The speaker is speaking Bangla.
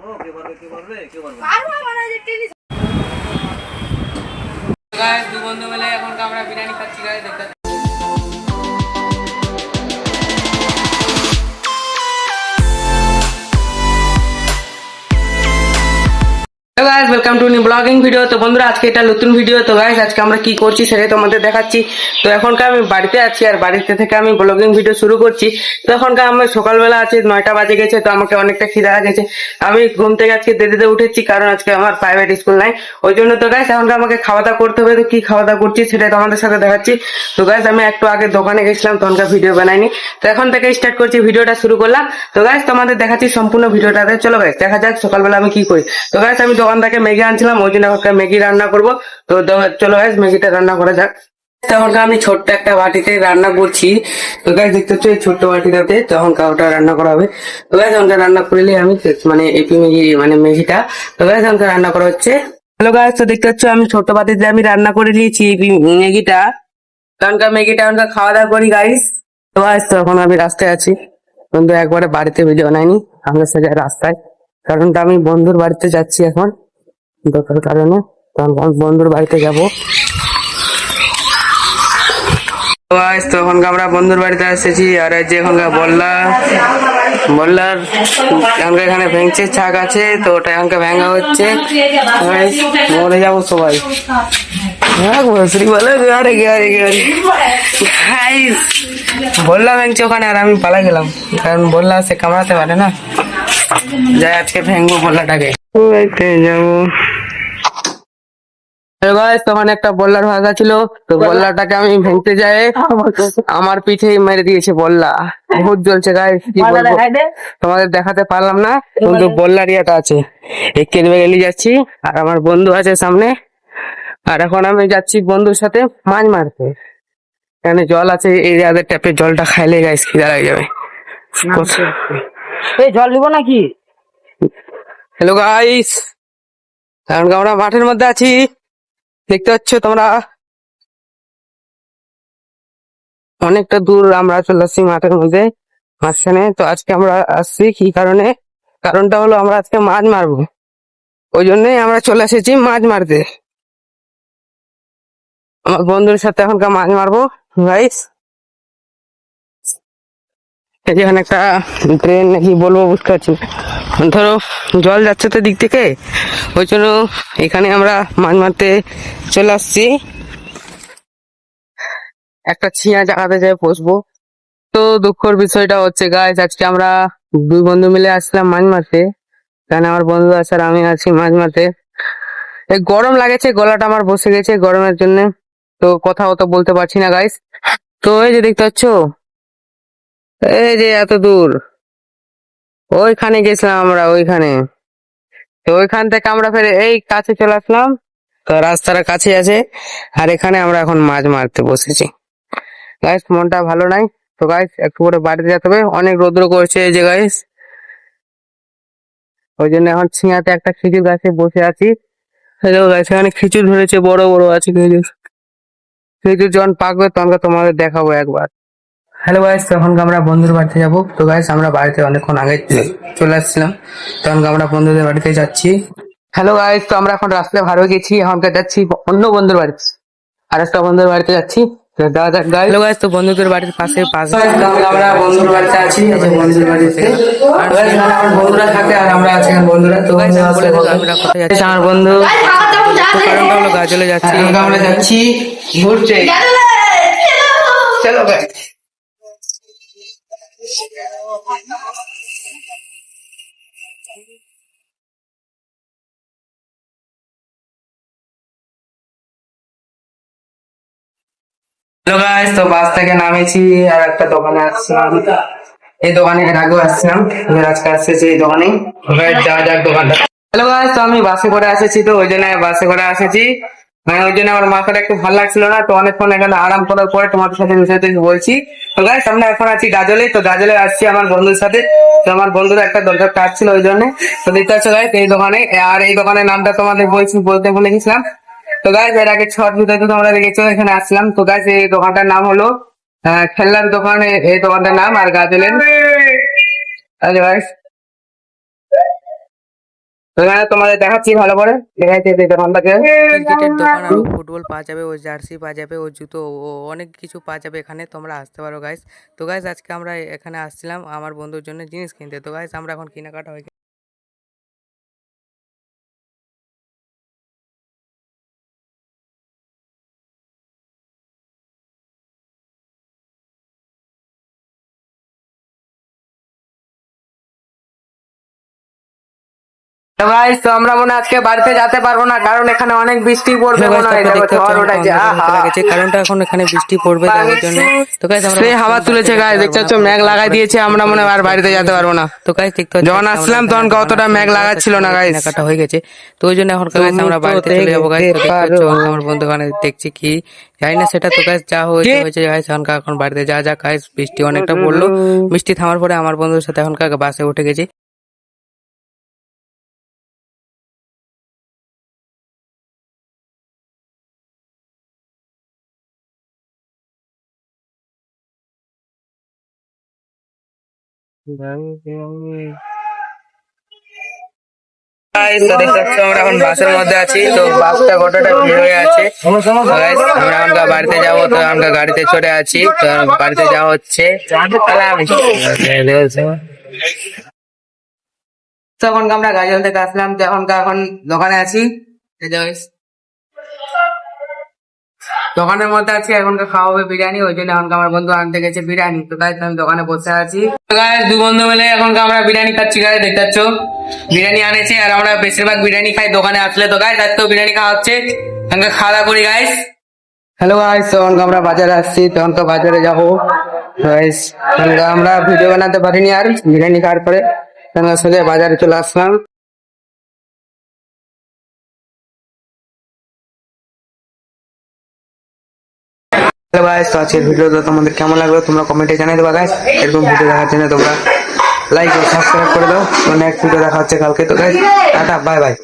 দু বন্ধু মিলে এখন আমরা বিরিয়ানি খাচ্ছি গাইস দেখতে। তো guys welcome to new blogging video. তো বন্ধুরা আজকে এটা নতুন ভিডিও। তো গাইস আজকে আমরা কি করছি সেটাই তোমাদের দেখাচ্ছি। তো এখনকার আমি বাড়িতে আছি আর বাড়িতে থেকে আমি ব্লগিং ভিডিও শুরু করছি। তো এখনকার আমার সকালবেলা আছে 9টা বাজে গেছে। তো আমাকে অনেকটা খিদা গেছে। আমি ঘুম থেকে আজকে দেরিতে উঠেছি কারণ আজকে আমার প্রাইভেট স্কুল নাই, ওই জন্য। তো গাইস এখনকার আমাকে খাওয়া দাওয়া করতে হবে। তো কি খাওয়া দাওয়া করছি সেটাই তোমাদের সাথে দেখাচ্ছি। তো গাইস আমি একটু আগে দোকানে গেছিলাম, তখনকার ভিডিও বানাইনি। তো এখন থেকে স্টার্ট করছি, ভিডিওটা শুরু করলাম। তো গাইস তোমাদের দেখাচ্ছি সম্পূর্ণ ভিডিওটাতে। চলো গাইস দেখা যাক সকালবেলা আমি কি করি। তো গাইস আমি দোকান থেকে ম্যাগি আনছিলাম, ওই জন্য এখন ম্যাগি রান্না করবো। তো চলো গাইস ম্যাগিটা রান্না করা যাক। তখন আমি ছোট্ট একটা বাটিতে রান্না করছি। তো গাইস দেখতে হচ্ছে এই ছোট্ট বাটিটাতে তখন ওটা রান্না করা হবে। তো গাইস আমাকে রান্না করলে আমি মানে এপি ম্যাগি মানে ম্যাগিটা। তো গাইস আমাকে রান্না করা হচ্ছে। হ্যালো গাইস, তো দেখতে হচ্ছে আমি ছোট্ট বাটিতে আমি রান্না করে নিয়েছি ম্যাগিটা। তখনকার ম্যাগিটা আমরা খাওয়া দাওয়া করি গাইস। তো গাইস তো এখন আমি রাস্তায় আছি, কিন্তু একবারে বাড়িতে ভিডিও বানাইনি, আমরা সে রাস্তায়। কারণ আমি বন্ধুর বাড়িতে যাচ্ছি এখন দরকার কারণে। তখন বন্ধুর বাড়িতে যাবো। তো এখন আমরা বন্ধুর বাড়িতে এসেছি। আর যে এখনকার বললার এখানে ভেঙছে ছাগ আছে, তো ওটা এখনকার ভেঙা হচ্ছে। মরে যাবো সবাই। বললা ভেঙছে ওখানে, আর আমি পালা গেলাম কারণ বললা সে কামড়াতে পারে না। যাই আজকে ভেঙবো বললাটাকে, যাবো। তখন একটা বল্লার ভাষা ছিল, তো বল্লাটাকে আমি ভেঙতে যাই, আমার পিঠে মেরে দিয়েছে বল্লা। বহুত জ্বলছে গাইস, কি বলবো তোমাদের দেখাতে পারলাম না, কিন্তু বল্লার ইয়েটা আছে। একে বেরিয়ে যাচ্ছি আর আমার বন্ধু আছে সামনে। আর এখন আমি যাচ্ছি বন্ধুর সাথে মাছ মারতে। এখানে জল আছে, এই যাদের ট্যাপের জলটা খাইলে গাইস খিদা লাগে যাবে। জল নিবো নাকি? হ্যালো গাইস, এখন আমরা মাঠের মধ্যে আছি, দেখতে পাচ্ছ তোমরা। অনেকটা দূর আমরা চলে আসছি মাঠের মধ্যে মাঝখানে। তো আজকে আমরা আসছি কি কারণে, কারণটা হলো আমরা আজকে মাছ মারবো, ওই জন্যই আমরা চলে এসেছি মাছ মারতে। আমার বন্ধুর সাথে এখনকার মাছ মারবো গাইস। এখানে একটা ট্রেন নাকি বলবো বুঝতে পারছি, ধরো জল যাচ্ছে তো দিক থেকে, ওই জন্য এখানে আমরা মাছ মারতে চলে আসছি। একটা ছিয়া জায়গাতে যাই বসবো। তো দুঃখের বিষয়টা হচ্ছে গাইস, আজকে আমরা দুই বন্ধু মিলে আসলাম মাছ মারতে। কারণ আমার বন্ধু আছে আর আমি আছি মাছ মারতে। এই গরম লাগেছে, গলাটা আমার বসে গেছে গরমের জন্য, তো কথাও তো বলতে পারছি না গাইস। তো এই যে দেখতে পাচ্ছ, এই যে এত দূর ওইখানে গেছিলাম আমরা, ওইখানে। তো ওইখান থেকে আমরা ফের এই কাছে চলে আসলাম। তো রাস্তাটা কাছে আছে, আর এখানে আমরা এখন মাছ মারতে বসেছি গাইস। মনটা ভালো নাই, তো গাইস একটু করে বাড়িতে যেতে হবে, অনেক রৌদ্র করছে এই যে গাইস। ওই জন্য এখন ছিঁয়াতে একটা খেজুর গাছে বসে আছি। হ্যালো গাইস, এখানে খেজুর ধরেছে, বড় বড় আছে খেজুর। খেজুর যখন পাকবে তখন তোমাদের দেখাবো একবার। হ্যালো গাইস, তখন আমরা বন্ধুর বাড়িতে যাবো। তো গাইস আমরা বাড়িতে অনেকক্ষণ আগে চলে আসছিলাম, তখন আমরা বন্ধুদের বাড়িতে যাচ্ছি। হ্যালো গাইস, তো আমরা এখন রাস্তায় ভালো গেছি, এখন যাচ্ছি অন্য বন্ধুর বাড়িতে, আর একটা বন্ধুর বাড়িতে যাচ্ছি। হ্যালো গাইস, তো বন্ধুদের বাড়ির পাশে আমরা বন্ধুর বাড়িতে আছি, এই যে বন্ধুর বাড়িতে। আর এখানে আমার বন্ধুরা থাকে আর আমরা আছি বন্ধুরা। তো গাইস আমরা কোথায় যাচ্ছি, আমার বন্ধু কারণটা হলো গাজলে যাচ্ছি, আমরা যাচ্ছি ঘুরতে। চলো গাইস। হ্যালো গাইস, তো বাস থেকে নামেছি আর একটা দোকানে আসছিলাম। এই দোকানে এর আগেও আসছিলাম, আজকে আসতেছি এই দোকানে। যাওয়া যাক দোকানটা। হ্যালো গাইস, তো আমি বাসে করে এসেছি, তো ওই জন্য বাসে করে এসেছি। মানে ওই জন্য আমার মাথাটা একটু ভালো লাগছিল না, তো অনেকক্ষণ এখানে আরাম করার পরে তোমাদের সাথে বিষয়টা বলছি। তো গাইস আমরা এখন আছি গাজলে, তো গাজলে আসছি আমার বন্ধুর সাথে। তো আমার বন্ধুর একটা দরকার কাজ ছিল, ওই জন্য। তো দেখতে পাচ্ছ গাইস এই দোকানে, আর এই দোকানের নামটা তোমাদের বলতে ভুলে গেছিলাম। তো গাইস এর আগে ছট ভিডিওতে তোমরা দেখেছো, এখানে আসলাম। তো গাইস এই দোকানটার নাম হলো খেলনার দোকান, এই দোকানটার নাম, আর গাজলের। আরে গাইস তো এখানে তোমাদের দেখাচ্ছি ভালো করে, দেখাচ্ছি এই দোকানটাকে। ক্রিকেটের দোকান আর ফুটবল পাওয়া যাবে, ও জার্সি পাওয়া যাবে, ও জুতো, ও অনেক কিছু পাওয়া যাবে এখানে, তোমরা আসতে পারো গাইস। তো গাইস আজকে আমরা এখানে আসছিলাম আমার বন্ধুর জন্য জিনিস কিনতে। তো গাইস আমরা এখন কেনাকাটা হয়ে তো গাইস, তো আমরা মনে হয় আজকে বাড়িতে যেতে পারবো না, কারণ এখানে অনেক বৃষ্টি পড়বে হ্যালো গাইস, মনে হয়। তারপর দেখো দেখতে পাচ্ছ ঝড় আমাকে উঠেছে, অন্ধকার হতে আহা লাগেছে, কারণটা এখন এখানে বৃষ্টি পড়বে যার জন্য। তো গাইস আমরা সেই হাওয়া ভাবছিলাম তুলেছে বাড়িতে গাইস, যেতে দেখতে পাচ্ছ পারবো না, মেঘ পরে লাগাই তারপরে দিয়েছে, ঠিক আমরা মনে করে হয় আর গেছি বাড়িতে চলে যেতে গেছি। পারবো না। তো গাইস দেখতে পাচ্ছ যখন আজকে আমরা আসলাম এখানে তখন দোকান কতটা আসলাম, মেঘ তো গাইস লাগাচ্ছিল আজকে না আমাদের গাইস। কেনাকাটা হয়ে গেছে। তো ওই জন্য এখন গাইস আমরা বাড়িতে চলে যাবো গাইস। তো দেখতে পাচ্ছ আমার বন্ধু ওখানে দেখছি কি জানি না সেটা। তো গাইস যা হয়েছে হয়েছে গাইস, এখন বাড়িতে যা যা গাইস, বৃষ্টি অনেকটা পড়লো। বৃষ্টি থামার পরে আমার বন্ধুর সাথে এখনকার বাসে উঠে গেছি। Guys, তো দেখতে পাচ্ছ আমরা এখন বাসের মধ্যে আছি, তো বাসটা গোটাটা ভিড় হয়ে আছে। তো guys, আমরা এখনকার বাড়িতে যাবো, তো আমরা গাড়িতে চড়ে আছি, তো বাড়িতে যাওয়া হচ্ছে। তো এখনকার আমরা গাজল থেকে আসলাম, তো এখন দোকানে আছি। এই যে guys, দোকানের মধ্যে আছি, এখনকার খাওয়া হবে বিরিয়ানি, ওই জন্য এখনকার আমার বন্ধু আনতে গেছে বিরিয়ানি। তো গাইস আমি দোকানে বসে আছি। তো গাইস দু বন্ধু মিলে এখনকার আমরা বিরিয়ানি খাচ্ছি গাইস, দেখতে পাচ্ছ বিরিয়ানি আনেছে, আর আমরা বেশিরভাগ বিরিয়ানি খাই দোকানে আসলে। তো গাইস আজকেও বিরিয়ানি খাওয়া হচ্ছে, এখনকার খাওয়া দাওয়া করি গাইস। হ্যালো গাইস, তখন আমরা বাজারে আসছি, তখন তো বাজারে যাবো গাইস। আমরা ভিডিও বানাতে পারিনি আর বিরিয়ানি খাওয়ার পরে, সোজা বাজারে চলে আসলাম। হ্যালো গাইস, তো আজকের ভিডিওটা তোমাদের কেমন লাগলো তোমরা কমেন্টে জানিয়ে দেবা গাইস। এরকম ভিডিও দেখার জন্য তোমরা লাইক ও সাবস্ক্রাইব করে দাও। তো নেক্সট ভিডিও দেখা হচ্ছে কালকে। তো গাইস টাটা, বাই বাই।